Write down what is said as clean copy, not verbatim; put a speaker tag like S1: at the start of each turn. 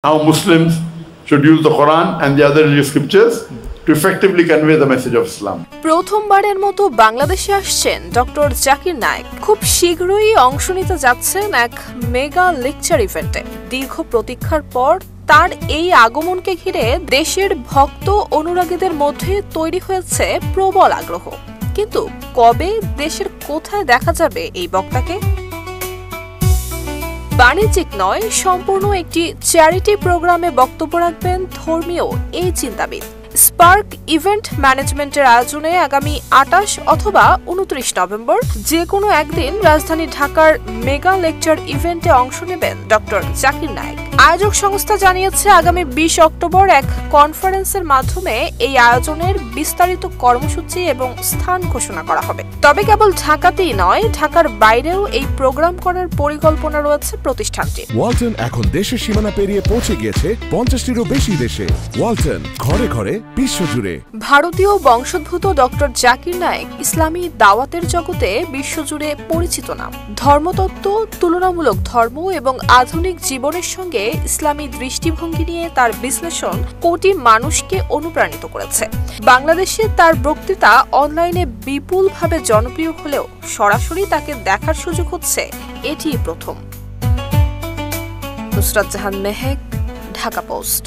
S1: how Muslims should use the Quran and the other religious scriptures to effectively convey the message of Islam.
S2: প্রথমবারের মতো বাংলাদেশে আসছেন doctor Zakir Naik. খুব শীঘ্রই অংশ নিতে যাচ্ছেন এক মেগা লেকচার ইভেন্টে। দীর্ঘ প্রতীক্ষার পর তার এই আগমনকে ঘিরে দেশের ভক্ত অনুরাগীদের মধ্যে তৈরি হয়েছে প্রবল আগ্রহ। কিন্তু কবে, দেশের কোথায় দেখা যাবে এই বক্তাকে? বাণিজ্যিক নয়, সম্পূর্ণ একটি চ্যারিটি প্রোগ্রামে বক্তব্য রাখবেন ধর্মীয় এই চিন্তাবিদ। স্পার্ক ইভেন্ট ম্যানেজমেন্টের আয়োজনে আগামী ২৮ অথবা ২৯ নভেম্বর যে কোনো একদিন রাজধানী ঢাকার মেগা লেকচার ইভেন্টে অংশ নেবেন ডক্টর জাকির নায়েক। আয়োজক সংস্থা জানিয়েছে আগামী ২০ অক্টোবর এক কনফারেন্সের মাধ্যমে এই আয়োজনের বিস্তারিত কর্মসূচি এবং স্থান ঘোষণা করা হবে। তবে কেবল ঢাকাতেই নয়, ঢাকার বাইরেও এই প্রোগ্রাম করার পরিকল্পনা রয়েছে প্রতিষ্ঠানটি।
S3: ওয়ালটন এখন দেশের সীমানা পেরিয়ে পৌঁছে গিয়েছে ৫০টিরও বেশি দেশে। ওয়ালটন, ঘরে ঘরে বিশ্বজুড়ে।
S2: ভারতীয় বংশোদ্ভূত ডক্টর জাকির নায়েক ইসলামী দাওয়াতের জগতে বিশ্বজুড়ে পরিচিত নাম। ধর্মতত্ত্ব, তুলনামূলক ধর্ম এবং আধুনিক জীবনের সঙ্গে ইসলামী দৃষ্টিভঙ্গি নিয়ে তার বিশ্লেষণ কোটি মানুষকে অনুপ্রাণিত করেছে। বাংলাদেশে তার বক্তৃতা অনলাইনে বিপুলভাবে জনপ্রিয় হলেও সরাসরি তাকে দেখার সুযোগ হচ্ছে এটিই প্রথম। নুসরাত জাহান মেহেক, ঢাকা পোস্ট।